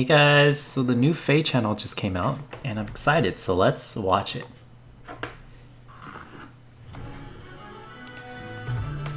Hey guys, so the new FEH Channel just came out and I'm excited, so let's watch it.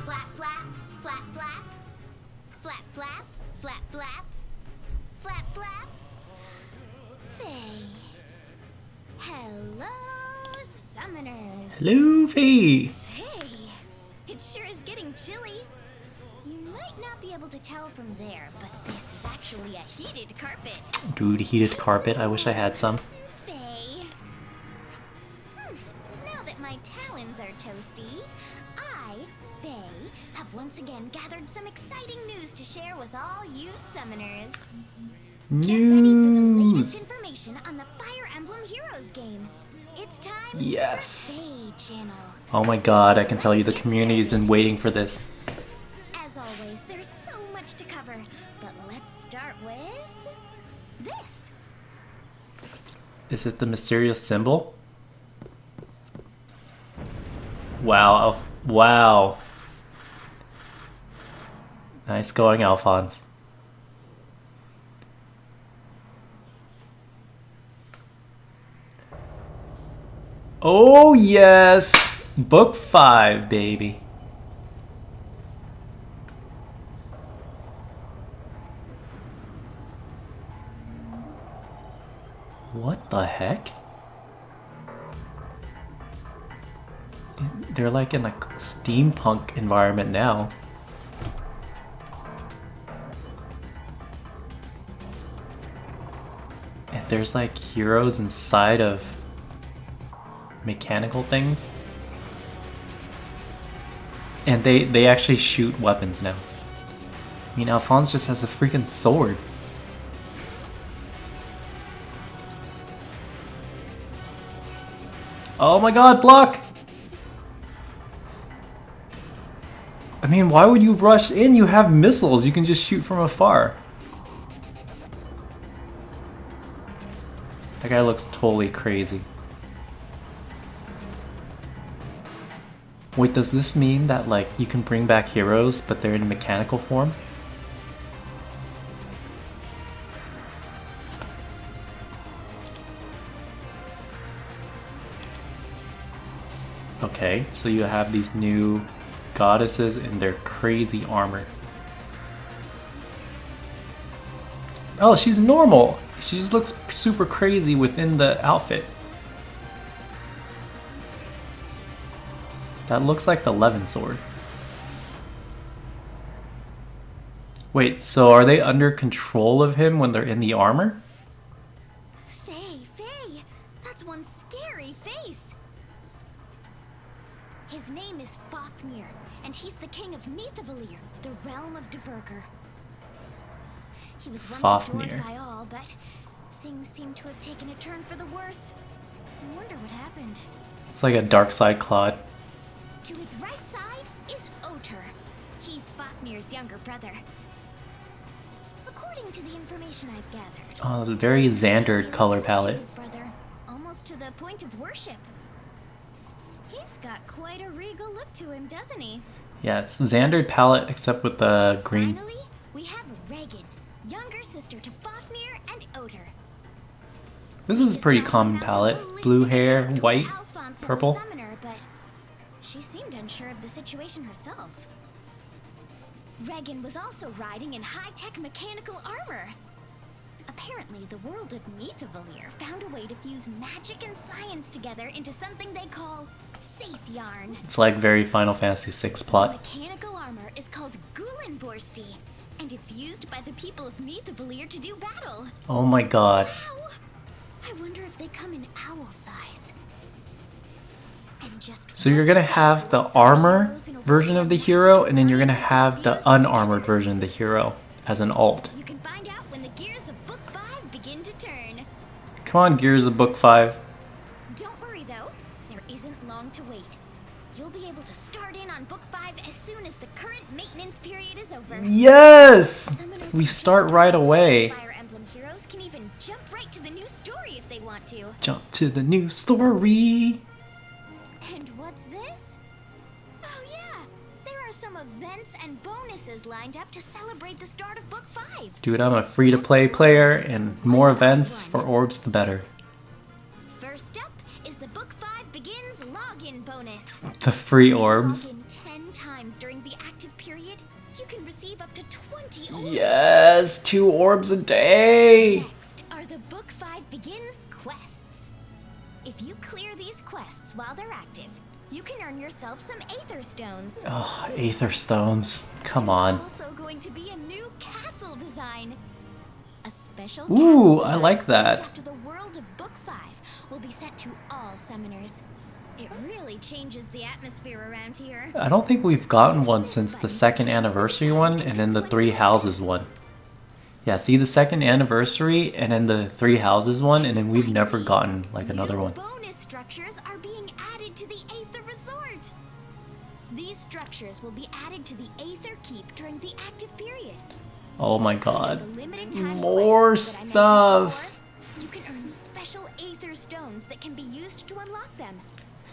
Flap, flap, flap, flap, flap, flap, flap, flap, flap, flap. Faye. Hello, summoners. Hello, Faye! Hey, it sure is getting chilly. You might not be able to tell from there, but this is actually a heated carpet. Dude, heated carpet, I wish I had some. Faye. Now that my talons are toasty, I, Faye, have once again gathered some exciting news to share with all you summoners. Get ready for the latest News! information on the Fire Emblem Heroes game. It's time Yes! for FEH Channel. Oh my god, I can tell you the community has been waiting for this. As always, there's so much to cover, but let's start with this. Is it the mysterious symbol? Wow, wow. Nice going, Alphonse. Oh yes! Book 5, baby. What the heck? They're like in a steampunk environment now. And there's like heroes inside of mechanical things. And they actually shoot weapons now. I mean, Alphonse just has a freaking sword. Oh my god, block! I mean, why would you rush in? You have missiles, you can just shoot from afar. That guy looks totally crazy. Wait, does this mean that like you can bring back heroes but they're in mechanical form? Okay, so you have these new goddesses in their crazy armor. Oh, she's normal. She just looks super crazy within the outfit. That looks like the Levin sword. Wait, so are they under control of him when they're in the armor? Faye, that's one scary face. His name is Fáfnir, and he's the king of Nithovalir, the realm of Duessel. He was once Fáfnir. adored by all, but things seem to have taken a turn for the worse. I wonder what happened. It's like a dark side Claude. To his right side is Oter. He's Fáfnir's younger brother. According to the information I've gathered, Oh, the very Xandered color looks up to palette. his brother, almost to the point of worship. He's got quite a regal look to him, doesn't he? Yeah, it's Xandered palette except with the green. Finally, we have Reginn, younger sister to Fáfnir and Oter. This is a pretty common palette. Blue hair, white, Alphonse and purple. the summoner, but she seemed unsure of the situation herself. Reginn was also riding in high-tech mechanical armor. Apparently, the world of Nithovalir found a way to fuse magic and science together into something they call járn. It's like very Final Fantasy VI The plot. mechanical armor is called Gullinbursti, and it's used by the people of Nithovalir to do battle. Oh my god. Wow! I wonder if they come in owl size. And just So you're gonna have the armor version of the hero, and then you're gonna have the unarmored version of the hero as an alt. You can find out when the gears of Book 5 begin to turn. Come on, Gears of Book 5. Don't worry though, there isn't long to wait. You'll be able to start in on Book 5 as soon as the current maintenance period is over. Yes! Summoners We who start just right started away. Fire Emblem Heroes can even jump right to the new story if they want to. Jump to the new story. And what's this? Oh yeah, there are some events and bonuses lined up to celebrate the start of Book 5. Dude, I'm a free-to-play player, and more events for orbs the better. First up is the Book 5 Begins login bonus. The free orbs. Log in 10 times during the active period, you can receive up to 20 orbs. Yes, 2 orbs a day. Next are the Book 5 Begins quests. If you clear these quests while they're active, you can earn yourself some Aether stones. Oh, Aether stones. Come on. There's also going to be a new castle design. A special Ooh, castle I design like that. after the world of Book 5 will be sent to all summoners. It really changes the atmosphere around here. I don't think we've gotten one since the 2nd anniversary one and then the 3 houses one. Yeah, see the 2nd anniversary and then the 3 houses one, and then we've never gotten like another one. Bonus structures are being added to the Aether Resort. These structures will be added to the Aether Keep during the active period. Oh my god. The limited time More quests that I mentioned stuff. before, you can earn special Aether stones that can be used to unlock them.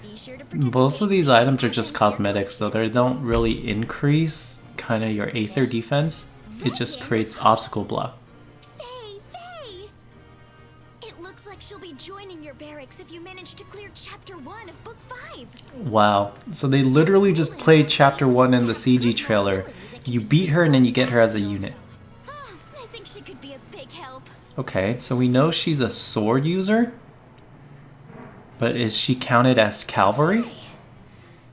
Be sure to participate. Most of these items are just cosmetics, though. They don't really increase kind of your Aether defense. It just creates obstacle block. Faye! It looks like she'll be joining your barracks if you manage to clear Chapter 1 of Book 5. Wow. So they literally just played Chapter 1 in the CG trailer. You beat her and then you get her as a unit. Oh, I think she could be a big help. Okay, so we know she's a sword user. But is she counted as cavalry?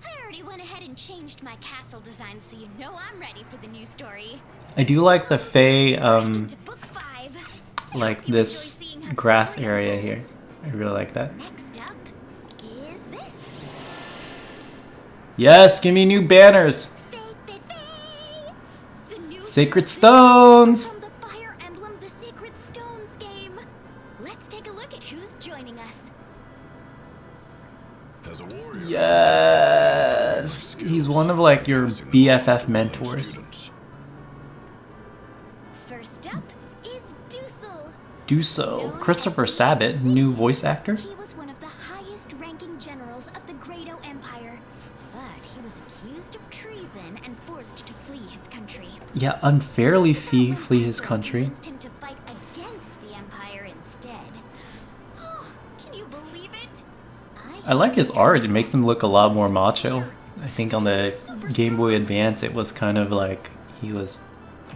I already went ahead and changed my castle design so you know I'm ready for the new story. I do like the Fae, Into Book 5. like You this enjoy seeing how the grass story area here. unfolds. I really like that. Next up is this. Yes, give me new banners! The new Sacred stones! from the Fire Emblem the Sacred Stones game. Let's take a look at who's joining us. As a warrior, Yes! He's one of like your BFF mentors. First up is Duessel. Duessel. Christopher Sabbat, new voice actor. He was one of the highest ranking generals of the Grado Empire, but he was accused of treason and forced to flee his country. Yeah, unfairly flee his country. Convinced him to fight against the Empire instead. Oh, can you believe it? I like his art. It makes him look a lot more macho. I think on the Game Boy Advance it was kind of like he was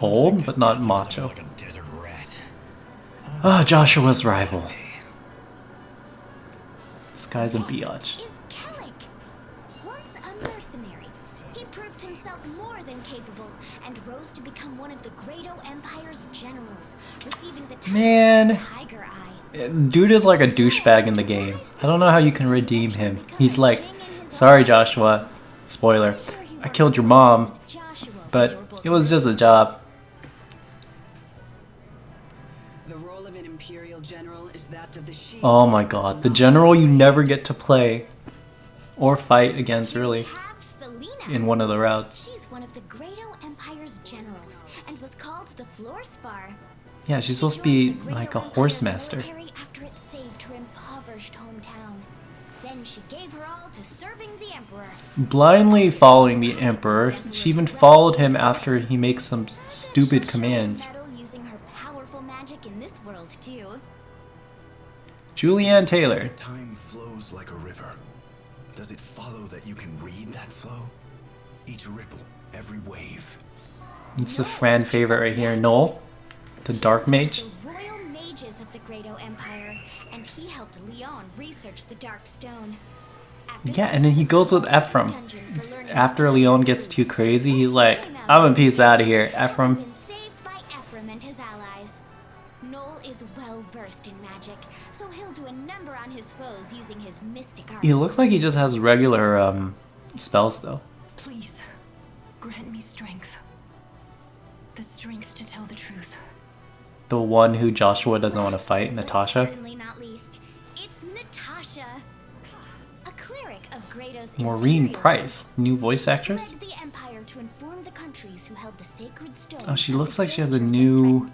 old, but not macho. like a desert rat. Ah, Joshua's rival. This guy's a biatch. Is Caellach. Once a mercenary, he proved himself more than capable and rose to become one of the Grado Empire's generals, receiving the title Man. of Tiger Eye. Dude is like a douchebag in the game. I don't know how you can redeem him. He's like, sorry Joshua, spoiler, I killed your mom, but it was just a job. The role of an imperial general is that of the shield. Oh my god, the general you never get to play or fight against really Have Selena. in one of the routes. She's one of the Grado Empire's generals and was called the Floor Spar. Yeah, she's supposed to be like a horse master. After it saved her impoverished hometown. Then she gave her all to serving the Emperor. Blindly following the Emperor, she even followed him after he makes some stupid commands. Metal using her powerful magic in this world too. Julianne Taylor. Time flows like a river. Does it follow that you can read that flow? Each ripple, every wave. It's a fan favorite right here, Knoll, the Dark Mage. The royal mages of the Grado Empire, and he helped Leon research the Dark Stone. Yeah, and then he goes with Ephraim. After Leon gets too crazy, he's like, I'm gonna peace out of here, Ephraim. Been saved by Ephraim and his allies. Knoll is well versed in magic, so he'll do a number on his foes using his mystic arts. He looks like he just has regular spells though. Please, grant me strength. The strength to tell the truth. The one who Joshua doesn't want to fight, Natasha. Certainly not least, it's Natasha, a cleric of Grado's Maureen Imperial Price, new voice Temple. actress. Led the Empire to inform the countries who held the sacred stones Oh, she of looks the like she has a danger that new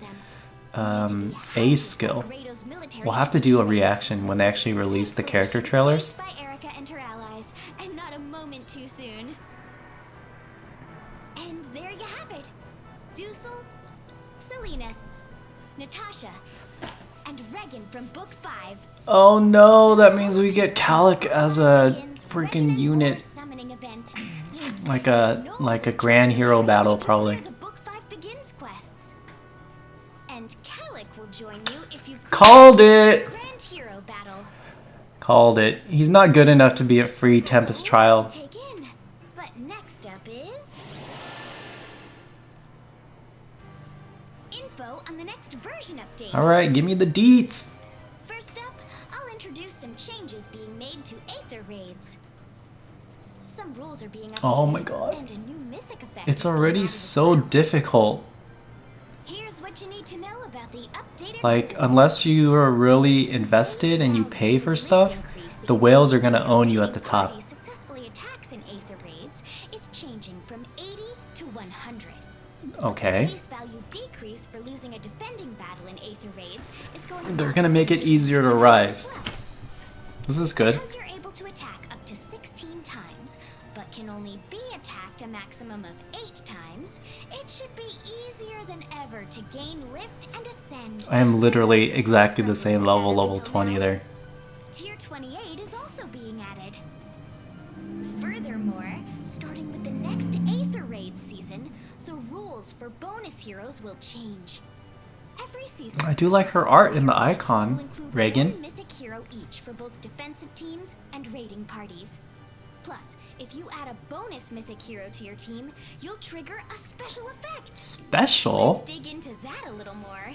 threatened them. A skill. Grado's military We'll have to do a infantry. reaction when they actually release the character trailers. Saved by Erica and her allies, and not a moment too soon. you have it. Duessel, Selena, Natasha, and Reginn from Book 5. Oh no, that means we get Caellach as a freaking unit. Summoning event. Like a grand hero battle, probably. The Book 5 begins quests. And Caellach will join you if you Called it! Grand Hero battle. Called it. He's not good enough to be a free Tempest trial. To take in. But next up is info on the next version update. Alright, give me the deets! First up, I'll introduce some changes being made to Aether Raids. Some rules are being updated. Oh my god. And a new mythic effect It's is being already added so as well. difficult. Here's what you need to know about the updated Like, rules. unless you are really invested and you pay for stuff, the whales are gonna own you at the top. Party successfully attacks in Aether Raids is changing from 80 to 100. Okay. Base value decrease for losing a defending battle in Aether Raids is going They're up gonna make it easier to as rise. well. This is good. Because you're able to attack up to 16 times, but can only be attacked a maximum of 8 times, it should be easier than ever to gain lift and ascend. I am literally exactly the same level 20 there. Tier 28 is also being added. Furthermore, starting with the next Aether Raid season, the rules for bonus heroes will change. Every season, I do like her art in the bonus icon, heroes will include Reginn. one mythic hero each for both defensive teams and raiding parties. Plus, if you add a bonus mythic hero to your team, you'll trigger a special effect. Special? Let's dig into that a little more.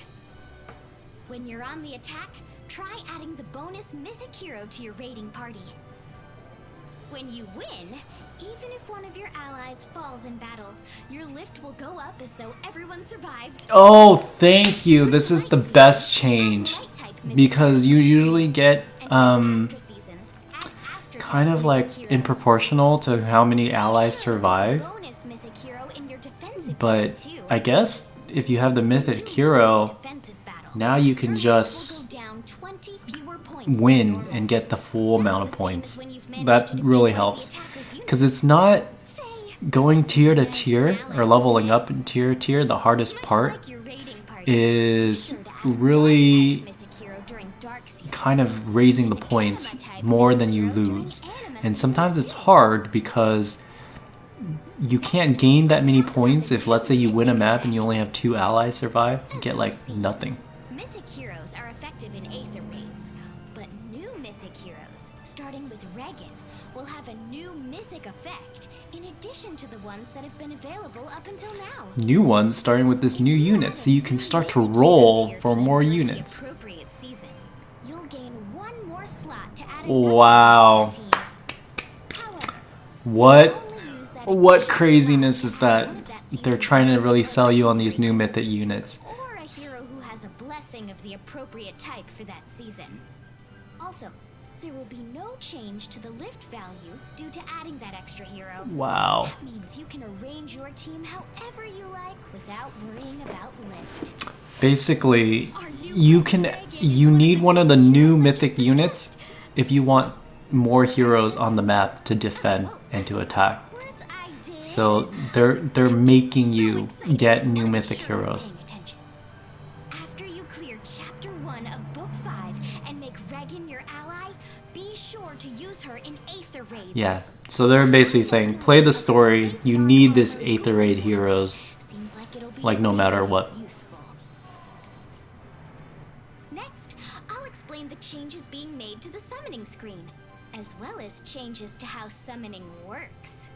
When you're on the attack, try adding the bonus mythic hero to your raiding party. When you win, even if one of your allies falls in battle, your lift will go up as though everyone survived. Oh, thank you. This is the best change. Because you usually get, kind of like in proportional to how many allies survive. But I guess if you have the mythic hero, now you can just win and get the full amount of points. That really helps. Because it's not going tier to tier or leveling up in tier to tier. The hardest part is really kind of raising the points more than you lose. And sometimes it's hard because you can't gain that many points if, let's say, you win a map and you only have 2 allies survive. You get like nothing. Mythic heroes are effective in Aether Raids, but new mythic heroes, starting with Reginn, will have a new mythic effect in addition to the ones that have been available up until now. New ones starting with this new unit, so you can start to roll for more units. Appropriate season. You'll gain 1 more slot to add Wow. to your team. However, What craziness is that? They're trying to really sell you on these new mythic units. or a hero who has a blessing of the appropriate type for that season. Also, there will be no change to the lift value due to adding that extra hero. Wow. That means you can arrange your team however you like without worrying about lift. Basically, you need one of the new mythic units if you want more heroes on the map to defend and to attack. Of course I did. So they're making you get new mythic heroes. After you clear Chapter 1 of Book 5 and make Reginn your ally, be sure to use her in Aether Raids. Yeah, so they're basically saying, play the story, you need this Aether Raid heroes, Seems like it'll be like no matter very what. useful. Next, I'll explain the changes being made to the summoning screen, as well as changes to how summoning works.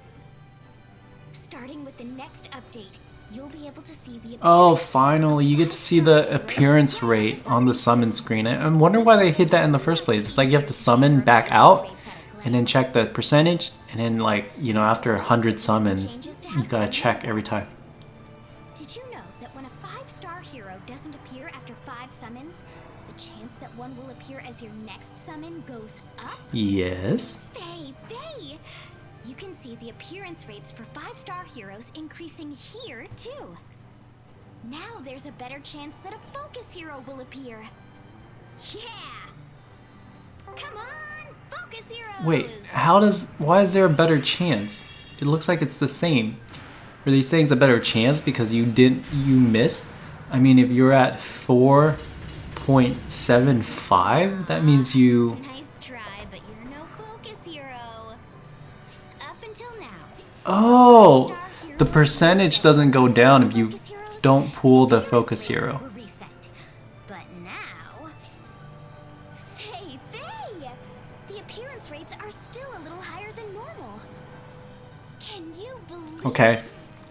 Starting with the next update, you'll be able to see the Oh, appearance finally, you get to see the appearance rate on the summon screen. I wonder why they hid that in the first place. It's like you have to summon back out and then check the percentage, and then like, you know, after 100 summons, you gotta check every time. Did you know that when a 5-star hero doesn't appear after 5 summons, the chance that one will appear as your next summon goes up? Yes. Baby! You can see the appearance rates for 5-star heroes increasing here, too. Now there's a better chance that a focus hero will appear. Yeah! Come on, focus heroes! Wait, why is there a better chance? It looks like it's the same. Are they saying it's a better chance because you missed? I mean, if you're at 4.75, that means you... Nice try, but you're no focus hero. Up until now. Oh! The percentage doesn't go down if you don't pull the focus hero. But now... Faye! The appearance rates are still a little higher than normal. Can you believe... Okay.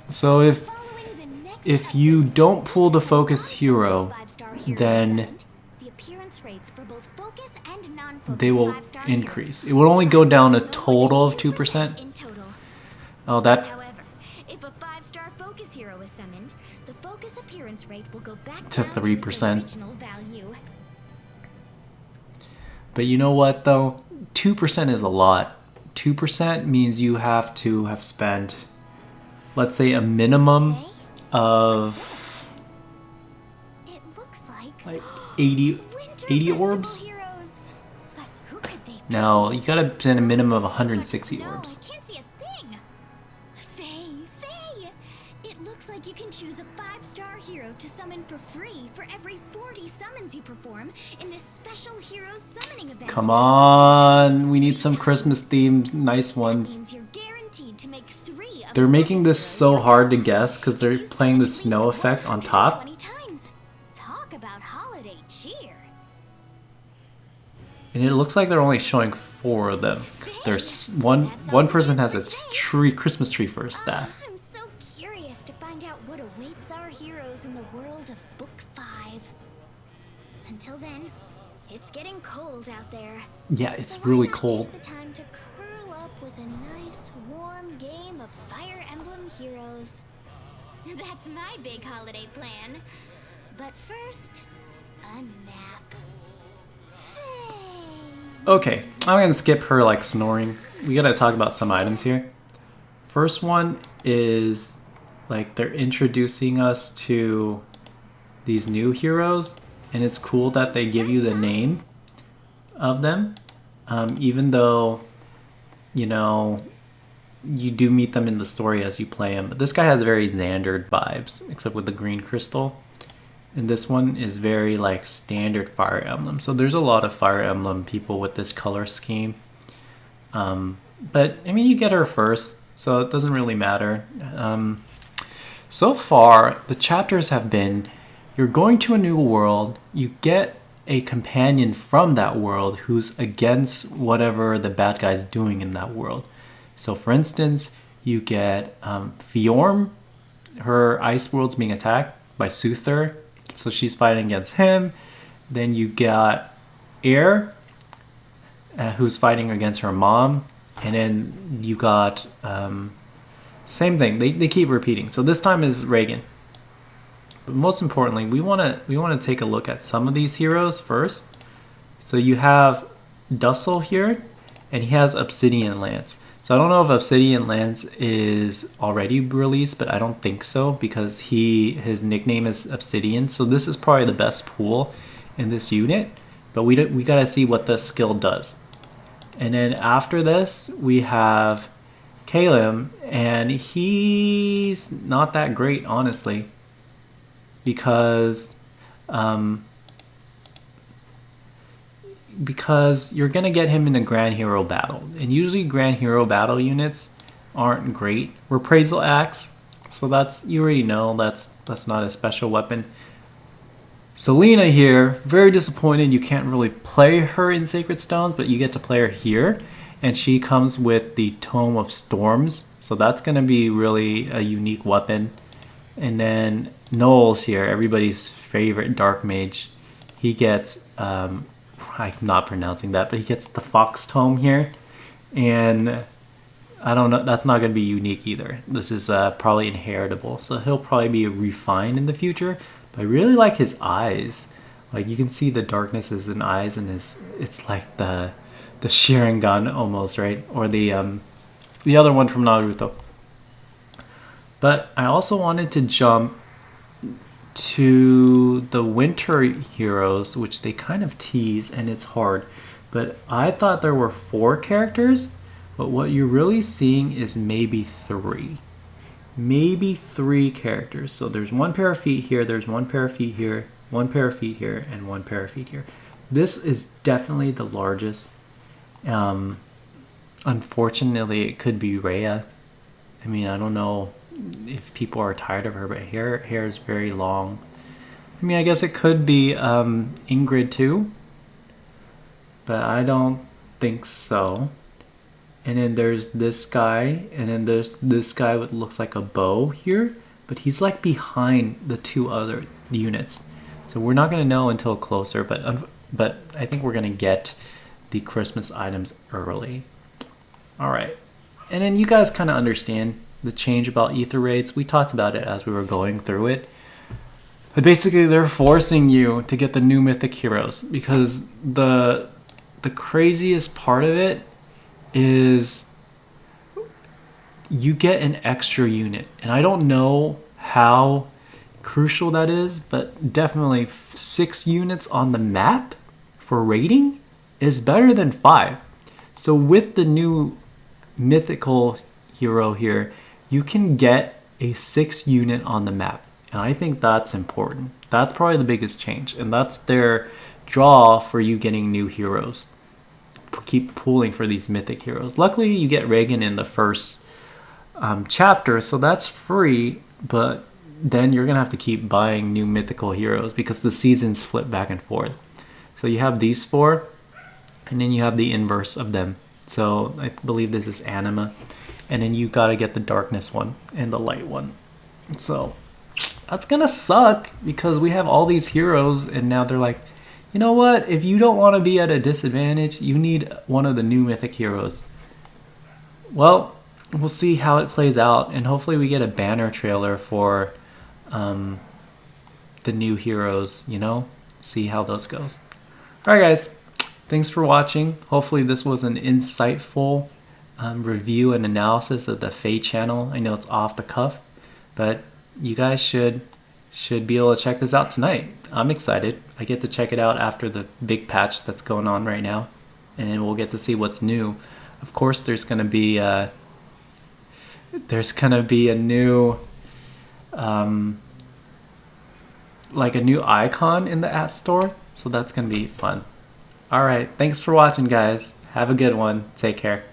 So if you don't pull the focus hero, then they will increase. It will only go down a total of 2%. Oh, that... However, if a 5-star focus hero is summoned, the focus appearance rate will go back to down 3%. to its original value. But you know what though? 2% is a lot. 2% means you have to have spent, let's say, a minimum of It looks like 80 orbs. Now you gotta spend a minimum of 160 orbs. It looks like you can choose a 5-star hero to summon for free for every 40 summons you perform in this special hero summoning event. Come on, we need some Christmas themed nice ones. They're making this so hard to guess because they're playing the snow effect on top. Talk about holiday cheer. And it looks like they're only showing 4 of them. Because there's one person has a Christmas tree for a staff. I'm so curious to find out what awaits our heroes in the world of Book 5. Until then, it's getting cold out there. Yeah, it's So really why not cold. Take the time to curl up with a nice warm game of Fire Emblem Heroes. That's my big holiday plan. But first, a nap. Okay, I'm gonna skip her like snoring. We gotta talk about some items here. First one is like they're introducing us to these new heroes, and it's cool that they give you the name of them, even though, you know, you do meet them in the story as you play them. But this guy has very Xandered vibes, except with the green crystal. And this one is very like standard Fire Emblem. So there's a lot of Fire Emblem people with this color scheme. But I mean, you get her first, so it doesn't really matter. So far, the chapters have been, you're going to a new world, you get a companion from that world who's against whatever the bad guy's doing in that world. So for instance, you get Fiorm, her ice world's being attacked by Suther, so she's fighting against him. Then you got Air, who's fighting against her mom. And then you got, same thing, they keep repeating. So this time is Reginn. But most importantly, we wanna take a look at some of these heroes first. So you have Duessel here, and he has Obsidian Lance. So I don't know if Obsidian Lance is already released, but I don't think so because his nickname is Obsidian. So this is probably the best pool in this unit, but we gotta see what the skill does. And then after this, we have Caellach, and he's not that great, honestly, because you're gonna get him in a Grand Hero battle, and usually Grand Hero battle units aren't great. Reprisal Axe, so that's, you already know, that's not a special weapon. Selena here, very disappointed you can't really play her in Sacred Stones, but you get to play her here, and she comes with the Tome of Storms, so that's gonna be really a unique weapon. And then Knoll's here, everybody's favorite Dark Mage. He gets I'm not pronouncing that, but he gets the Fox Tome here, and I don't know, that's not going to be unique either. This is probably inheritable, so he'll probably be refined in the future. But I really like his eyes. Like, you can see the darkness in his eyes, and it's like the Sharingan almost, right? Or the other one from Naruto. But I also wanted to jump to the winter heroes, which they kind of tease, and it's hard. But I thought there were 4 characters, but what you're really seeing is maybe 3. maybe 3 characters. So there's 1 pair of feet here, there's 1 pair of feet here, 1 pair of feet here, and 1 pair of feet here. This is definitely the largest. Unfortunately, it could be Rhea. I mean, I don't know if people are tired of her, but hair is very long. I mean, I guess it could be Ingrid too, but I don't think so. And then there's this guy, and then there's this guy with looks like a bow here, but he's like behind the 2 other units. So we're not going to know until closer, but I think we're going to get the Christmas items early. All right. And then you guys kind of understand the change about Aether Raids. We talked about it as we were going through it. But basically they're forcing you to get the new mythic heroes, because the craziest part of it is you get an extra unit. And I don't know how crucial that is, but definitely 6 units on the map for raiding is better than 5. So with the new mythical hero here, you can get a 6 unit on the map. And I think that's important. That's probably the biggest change. And that's their draw for you getting new heroes. Keep pooling for these mythic heroes. Luckily, you get Reginn in the first chapter, so that's free. But then you're going to have to keep buying new mythical heroes because the seasons flip back and forth. So you have these 4, and then you have the inverse of them. So I believe this is Anima. And then you got to get the darkness one and the light one. So that's going to suck because we have all these heroes and now they're like, you know what? If you don't want to be at a disadvantage, you need one of the new mythic heroes. Well, we'll see how it plays out. And hopefully we get a banner trailer for the new heroes, you know? See how those goes. Alright guys, thanks for watching. Hopefully this was an insightful review and analysis of the FEH channel. I know it's off the cuff, but you guys should be able to check this out tonight. I'm excited. I get to check it out after the big patch that's going on right now, and we'll get to see what's new. Of course, there's gonna be a new like a new icon in the App Store, so that's gonna be fun. All right, thanks for watching, guys. Have a good one. Take care.